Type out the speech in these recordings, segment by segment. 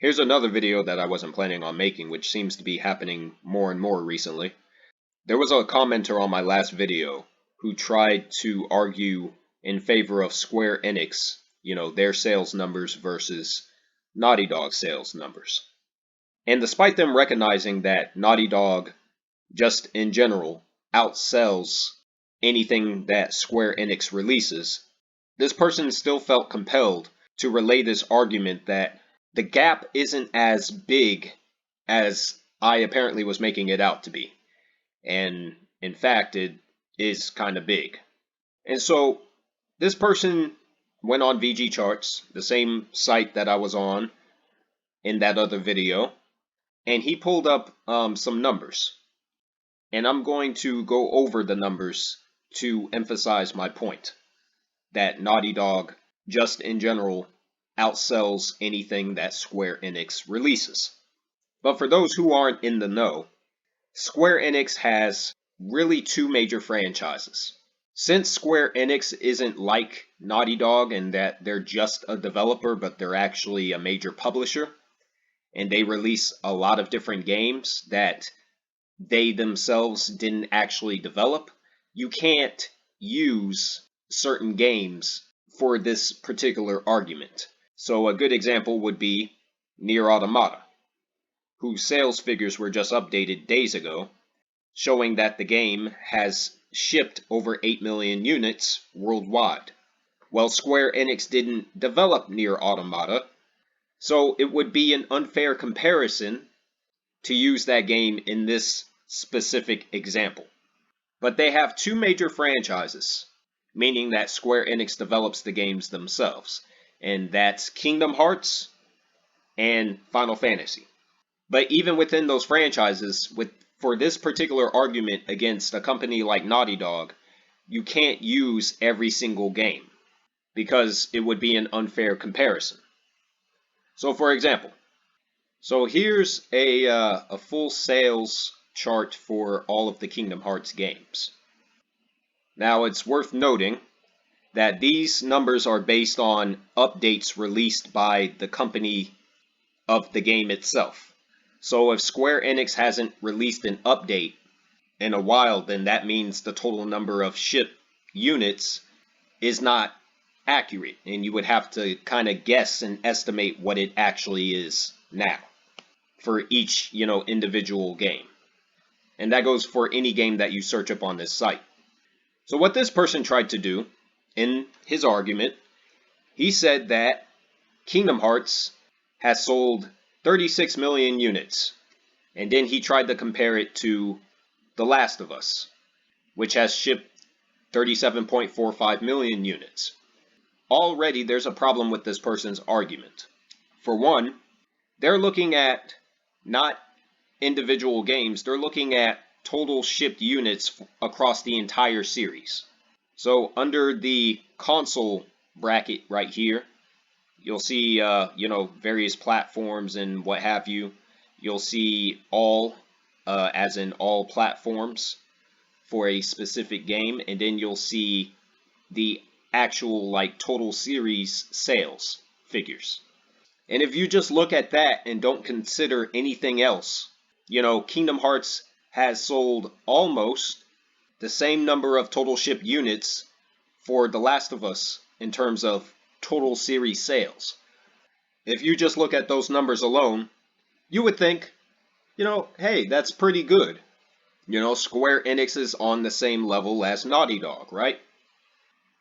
Here's another video that I wasn't planning on making, which seems to be happening more and more recently. There was a commenter on my last video who tried to argue in favor of Square Enix, their sales numbers versus Naughty Dog sales numbers. And despite them recognizing that Naughty Dog, just in general, outsells anything that Square Enix releases, this person still felt compelled to relay this argument that the gap isn't as big as I apparently was making it out to be. And in fact, it is kind of big. And so this person went on VG Charts, the same site that I was on in that other video, and he pulled up some numbers. And I'm going to go over the numbers to emphasize my point that Naughty Dog, just in general, outsells anything that Square Enix releases. But for those who aren't in the know, Square Enix has really two major franchises. Since Square Enix isn't like Naughty Dog in that they're just a developer, but they're actually a major publisher, and they release a lot of different games that they themselves didn't actually develop, you can't use certain games for this particular argument. So a good example would be Nier Automata, whose sales figures were just updated days ago, showing that the game has shipped over 8 million units worldwide. Well, Square Enix didn't develop Nier Automata, so it would be an unfair comparison to use that game in this specific example. But they have two major franchises, meaning that Square Enix develops the games themselves, and that's Kingdom Hearts and Final Fantasy. But even within those franchises, for this particular argument against a company like Naughty Dog, you can't use every single game because it would be an unfair comparison. So for example, here's a full sales chart for all of the Kingdom Hearts games. Now it's worth noting that these numbers are based on updates released by the company of the game itself. So if Square Enix hasn't released an update in a while, then that means the total number of shipped units is not accurate, and you would have to kind of guess and estimate what it actually is now for each, individual game. And that goes for any game that you search up on this site. So what this person tried to do in his argument, he said that Kingdom Hearts has sold 36 million units. And then he tried to compare it to The Last of Us, which has shipped 37.45 million units. Already there's a problem with this person's argument. For one, they're looking at not individual games, they're looking at total shipped units across the entire series. So under the console bracket right here, you'll see, various platforms and what have you. You'll see all, as in all platforms for a specific game, and then you'll see the actual total series sales figures. And if you just look at that and don't consider anything else, Kingdom Hearts has sold almost the same number of total shipped units for The Last of Us in terms of total series sales. If you just look at those numbers alone, you would think, hey, that's pretty good. Square Enix is on the same level as Naughty Dog, right?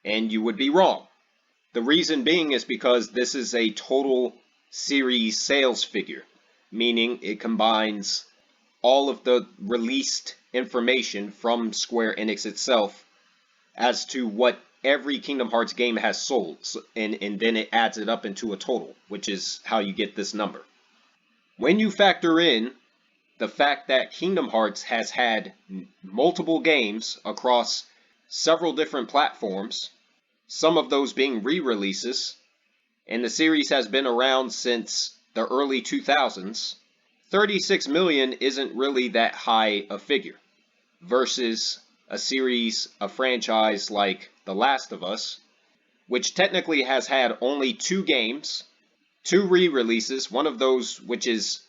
And you would be wrong. The reason being is because this is a total series sales figure, meaning it combines all of the released information from Square Enix itself as to what every Kingdom Hearts game has sold, and then it adds it up into a total, which is how you get this number. When you factor in the fact that Kingdom Hearts has had multiple games across several different platforms, some of those being re-releases, and the series has been around since the early 2000s, 36 million isn't really that high a figure versus a series, a franchise like The Last of Us, which technically has had only 2 games 2 re-releases, one of those which is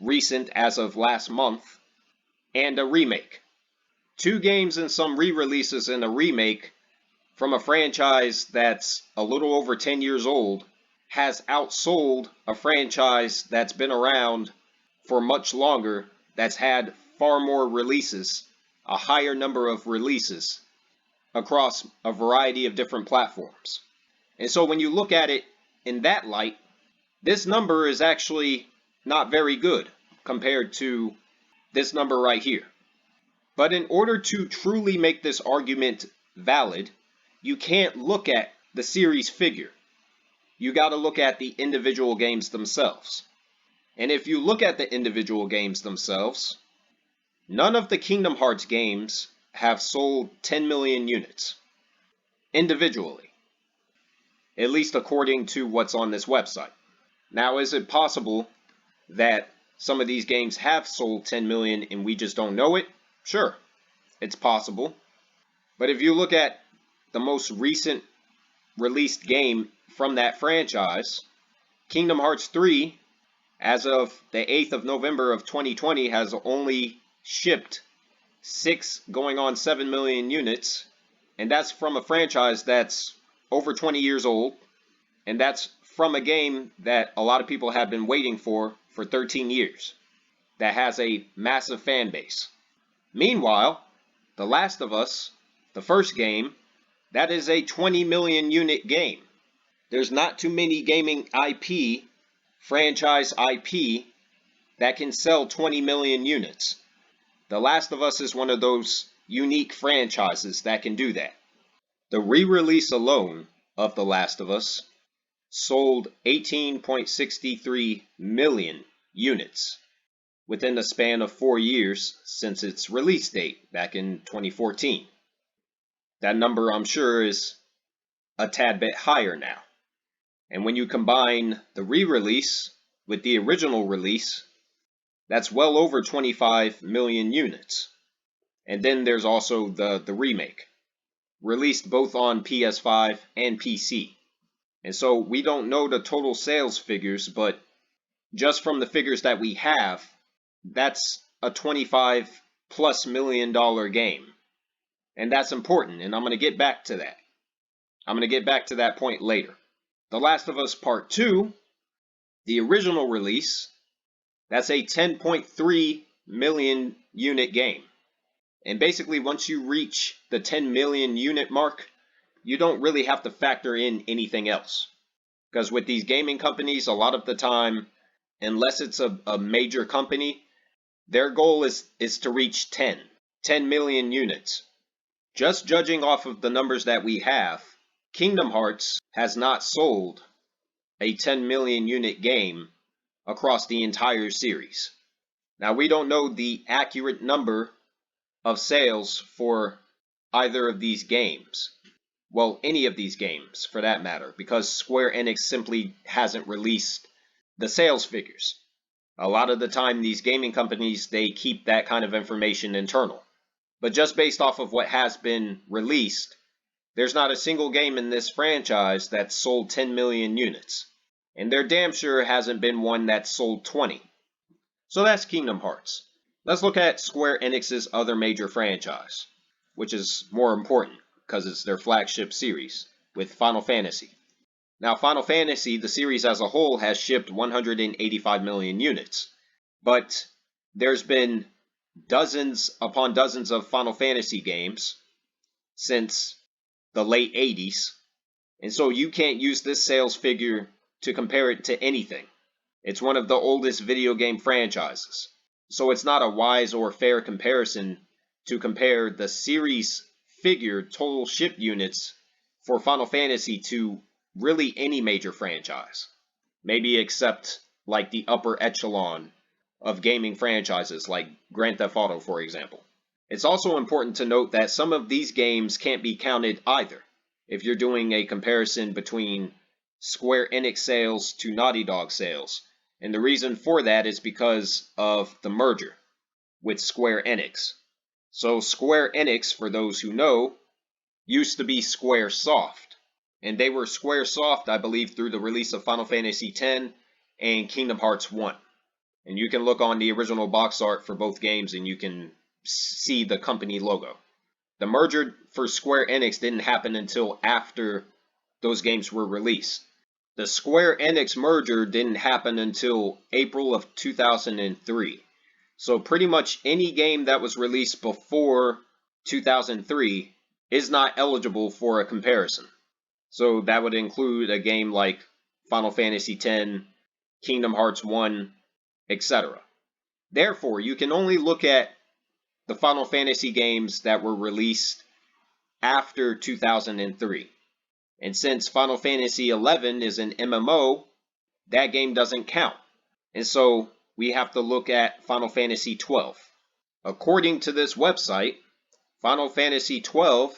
recent as of last month, and a remake. 2 games and some re-releases and a remake from a franchise that's a little over 10 years old has outsold a franchise that's been around for much longer, that's had far more releases, a higher number of releases across a variety of different platforms. And so when you look at it in that light, this number is actually not very good compared to this number right here. But in order to truly make this argument valid, you can't look at the series figure. You got to look at the individual games themselves. And if you look at the individual games themselves, none of the Kingdom Hearts games have sold 10 million units individually, at least according to what's on this website. Now, is it possible that some of these games have sold 10 million and we just don't know it? Sure, it's possible. But if you look at the most recent released game from that franchise, Kingdom Hearts 3, as of the 8th of November of 2020, has only shipped 6 going on 7 million units, and that's from a franchise that's over 20 years old, and that's from a game that a lot of people have been waiting for 13 years, that has a massive fan base. Meanwhile, The Last of Us, the first game, that is a 20 million unit game. There's not too many gaming IP, franchise IP, that can sell 20 million units. The Last of Us is one of those unique franchises that can do that. The re-release alone of The Last of Us sold 18.63 million units within the span of 4 years since its release date back in 2014. That number, I'm sure, is a tad bit higher now. And when you combine the re-release with the original release, that's well over 25 million units. And then there's also the remake, released both on PS5 and PC. And so we don't know the total sales figures, but just from the figures that we have, that's a $25+ million game. And that's important, and I'm going to get back to that. I'm going to get back to that point later. The Last of Us Part 2, the original release, that's a 10.3 million unit game. And basically, once you reach the 10 million unit mark, you don't really have to factor in anything else. Because with these gaming companies, a lot of the time, unless it's a major company, their goal is to reach 10 million units. Just judging off of the numbers that we have, Kingdom Hearts has not sold a 10 million unit game across the entire series. Now, we don't know the accurate number of sales for either of these games. Well, any of these games, for that matter, because Square Enix simply hasn't released the sales figures. A lot of the time, these gaming companies, they keep that kind of information internal. But just based off of what has been released, there's not a single game in this franchise that's sold 10 million units. And there damn sure hasn't been one that's sold 20. So that's Kingdom Hearts. Let's look at Square Enix's other major franchise, which is more important because it's their flagship series, with Final Fantasy. Now, Final Fantasy, the series as a whole, has shipped 185 million units. But there's been dozens upon dozens of Final Fantasy games since the late 80s. And so you can't use this sales figure to compare it to anything. It's one of the oldest video game franchises. So it's not a wise or fair comparison to compare the series figure total shipped units for Final Fantasy to really any major franchise. Maybe except like the upper echelon of gaming franchises like Grand Theft Auto, for example. It's also important to note that some of these games can't be counted either. If you're doing a comparison between Square Enix sales to Naughty Dog sales. And the reason for that is because of the merger with Square Enix. So Square Enix, for those who know, used to be Square Soft. and they were Squaresoft, I believe, through the release of Final Fantasy X and Kingdom Hearts 1. And you can look on the original box art for both games and you can see the company logo. The merger for Square Enix didn't happen until after those games were released. The Square Enix merger didn't happen until April of 2003. So pretty much any game that was released before 2003 is not eligible for a comparison. So that would include a game like Final Fantasy X, Kingdom Hearts 1, etc. Therefore, you can only look at the Final Fantasy games that were released after 2003. And since Final Fantasy XI is an MMO, that game doesn't count. And so we have to look at Final Fantasy XII. According to this website, Final Fantasy XII,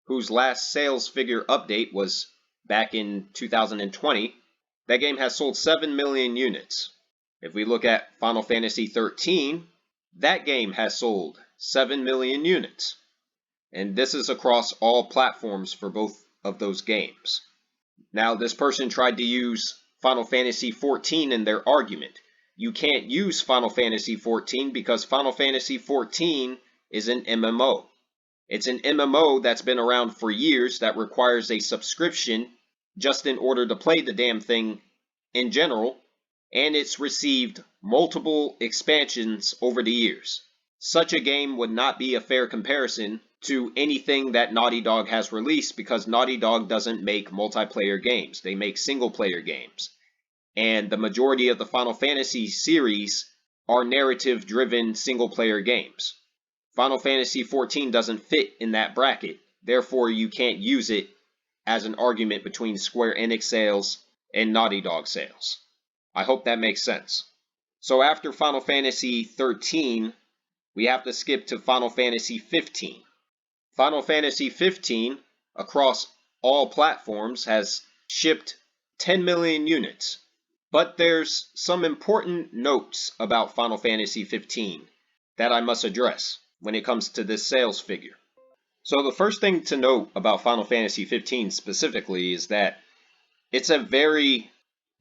whose last sales figure update was back in 2020, that game has sold 7 million units. If we look at Final Fantasy XIII, that game has sold 7 million units. And this is across all platforms for both of those games. Now, this person tried to use Final Fantasy XIV in their argument. You can't use Final Fantasy XIV because Final Fantasy XIV is an MMO. It's an MMO that's been around for years that requires a subscription just in order to play the damn thing in general, and it's received multiple expansions over the years. Such a game would not be a fair comparison to anything that Naughty Dog has released because Naughty Dog doesn't make multiplayer games. They make single-player games. And the majority of the Final Fantasy series are narrative-driven single-player games. Final Fantasy XIV doesn't fit in that bracket. Therefore, you can't use it as an argument between Square Enix sales and Naughty Dog sales. I hope that makes sense. So after Final Fantasy XIII, we have to skip to Final Fantasy XV. Final Fantasy XV, across all platforms, has shipped 10 million units. But there's some important notes about Final Fantasy XV that I must address when it comes to this sales figure. So the first thing to note about Final Fantasy XV specifically is that it's a very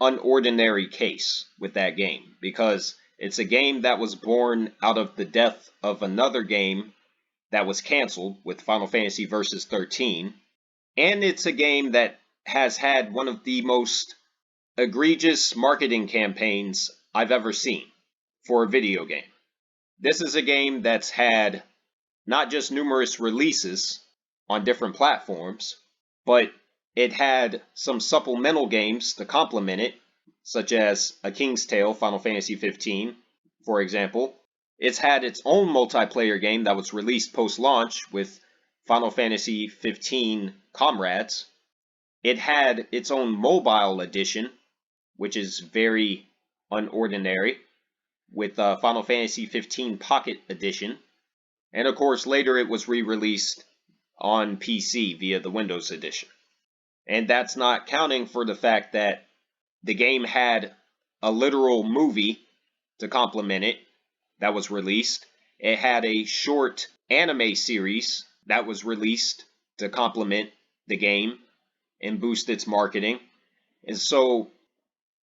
unordinary case with that game, because it's a game that was born out of the death of another game that was canceled with Final Fantasy Versus 13, and it's a game that has had one of the most egregious marketing campaigns I've ever seen for a video game. This is a game that's had not just numerous releases on different platforms, but it had some supplemental games to complement it, such as A King's Tale, Final Fantasy XV, for example. It's had its own multiplayer game that was released post-launch with Final Fantasy XV Comrades. It had its own mobile edition, which is very unordinary, with Final Fantasy XV Pocket Edition. And of course, later it was re-released on PC via the Windows Edition. And that's not counting for the fact that the game had a literal movie to complement it that was released. It had a short anime series that was released to complement the game and boost its marketing. And so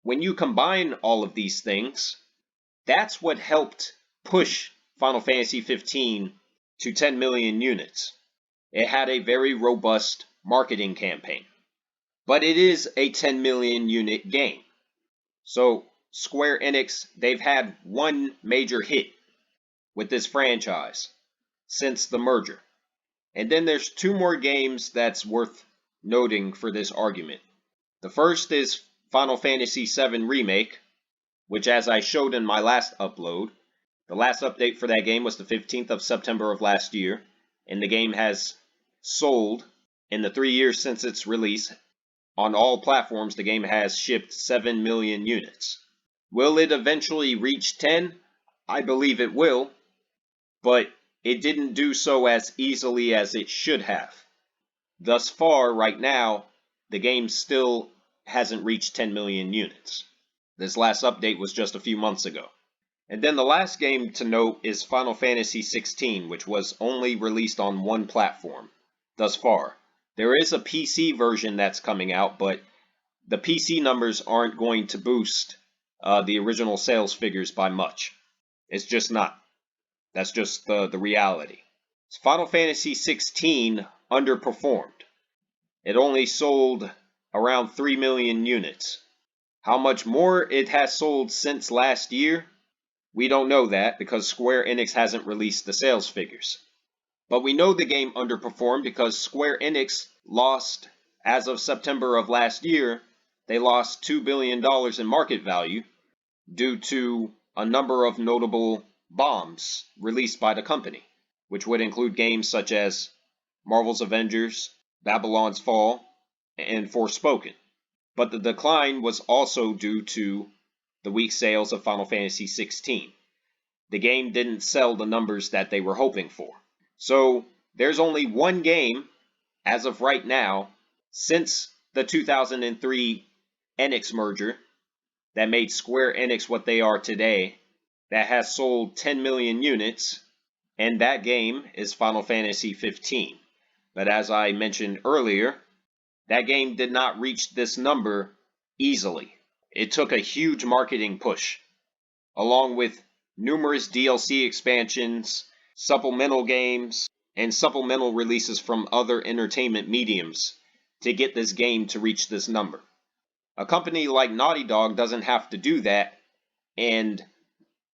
when you combine all of these things, that's what helped push Final Fantasy XV to 10 million units. It had a very robust marketing campaign. But it is a 10 million unit game. So Square Enix, they've had one major hit with this franchise since the merger. And then there's two more games that's worth noting for this argument. The first is Final Fantasy VII Remake, which, as I showed in my last upload, the last update for that game was the 15th of September of last year, and the game has sold, in the 3 years since its release, on all platforms, the game has shipped 7 million units. Will it eventually reach 10? I believe it will, but it didn't do so as easily as it should have. Thus far, right now, the game still hasn't reached 10 million units. This last update was just a few months ago. And then the last game to note is Final Fantasy XVI, which was only released on one platform thus far. There is a PC version that's coming out, but the PC numbers aren't going to boost the original sales figures by much. It's just not. That's just the reality. Final Fantasy 16 underperformed. It only sold around 3 million units. How much more it has sold since last year? We don't know that because Square Enix hasn't released the sales figures. But we know the game underperformed because Square Enix lost, as of September of last year, they lost $2 billion in market value due to a number of notable bombs released by the company, which would include games such as Marvel's Avengers, Babylon's Fall, and Forspoken. But the decline was also due to the weak sales of Final Fantasy 16. The game didn't sell the numbers that they were hoping for. So there's only one game, as of right now, since the 2003 Enix merger, that made Square Enix what they are today, that has sold 10 million units, and that game is Final Fantasy 15. But as I mentioned earlier, that game did not reach this number easily. It took a huge marketing push, along with numerous DLC expansions, supplemental games, and supplemental releases from other entertainment mediums to get this game to reach this number. A company like Naughty Dog doesn't have to do that, and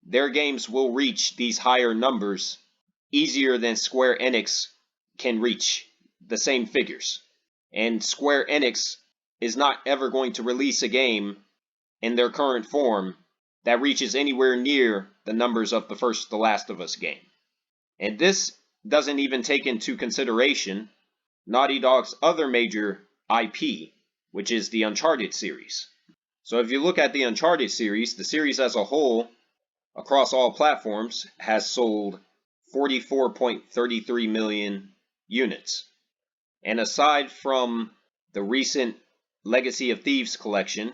their games will reach these higher numbers easier than Square Enix can reach the same figures. And Square Enix is not ever going to release a game in their current form that reaches anywhere near the numbers of the first The Last of Us game. And this doesn't even take into consideration Naughty Dog's other major IP, which is the Uncharted series. So if you look at the Uncharted series, the series as a whole, across all platforms, has sold 44.33 million units. And aside from the recent Legacy of Thieves collection,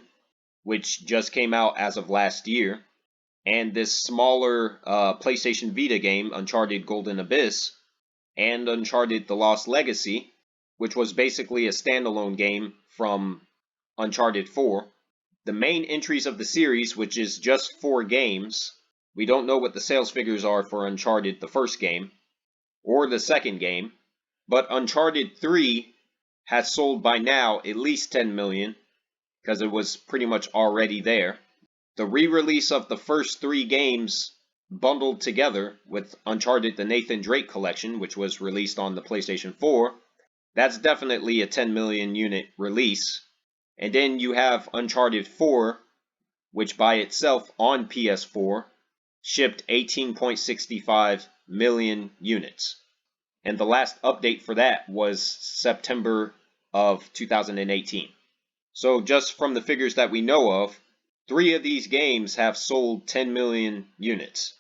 which just came out as of last year, and this smaller PlayStation Vita game, Uncharted Golden Abyss, and Uncharted The Lost Legacy, which was basically a standalone game from Uncharted 4, the main entries of the series, which is just 4 games, we don't know what the sales figures are for Uncharted the first game, or the second game, but Uncharted 3 has sold by now at least 10 million, because it was pretty much already there. The re-release of the first 3 games bundled together with Uncharted the Nathan Drake collection, which was released on the PlayStation 4, that's definitely a 10 million unit release. And then you have Uncharted 4, which by itself on PS4 shipped 18.65 million units. And the last update for that was September of 2018. So just from the figures that we know of, 3 of these games have sold 10 million units.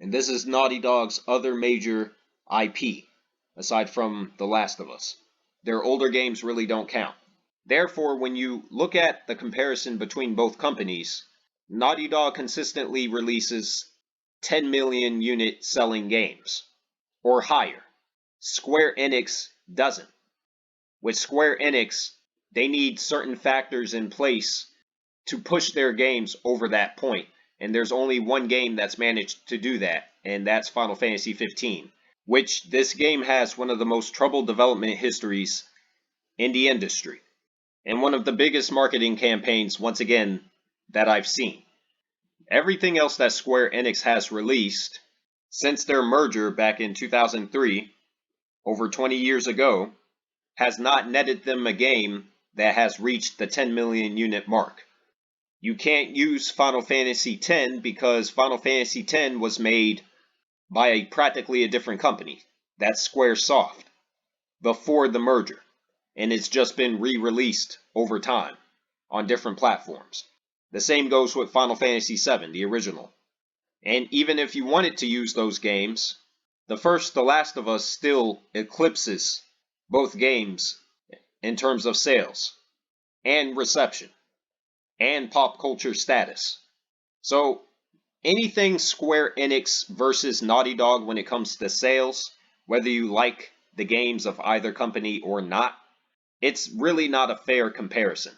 And this is Naughty Dog's other major IP, aside from The Last of Us. Their older games really don't count. Therefore, when you look at the comparison between both companies, Naughty Dog consistently releases 10 million unit selling games, or higher. Square Enix doesn't. With Square Enix, they need certain factors in place to push their games over that point. And there's only one game that's managed to do that, and that's Final Fantasy 15, which this game has one of the most troubled development histories in the industry, and one of the biggest marketing campaigns, once again, that I've seen. Everything else that Square Enix has released since their merger back in 2003, over 20 years ago, has not netted them a game that has reached the 10 million unit mark. You can't use Final Fantasy X because Final Fantasy X was made by practically a different company. That's Squaresoft, before the merger. And it's just been re-released over time on different platforms. The same goes with Final Fantasy VII, the original. And even if you wanted to use those games, the first The Last of Us still eclipses both games in terms of sales, and reception, and pop culture status. So, anything Square Enix versus Naughty Dog when it comes to sales, whether you like the games of either company or not, It's really not a fair comparison.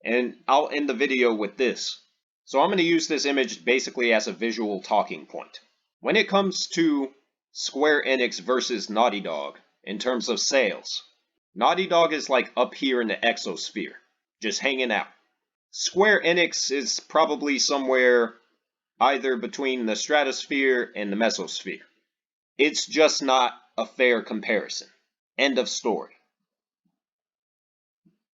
And I'll end the video with this. So I'm going to use this image basically as a visual talking point. When it comes to Square Enix versus Naughty Dog, in terms of sales, Naughty Dog is like up here in the exosphere, just hanging out. Square Enix is probably somewhere either between the stratosphere and the mesosphere. It's just not a fair comparison. End of story.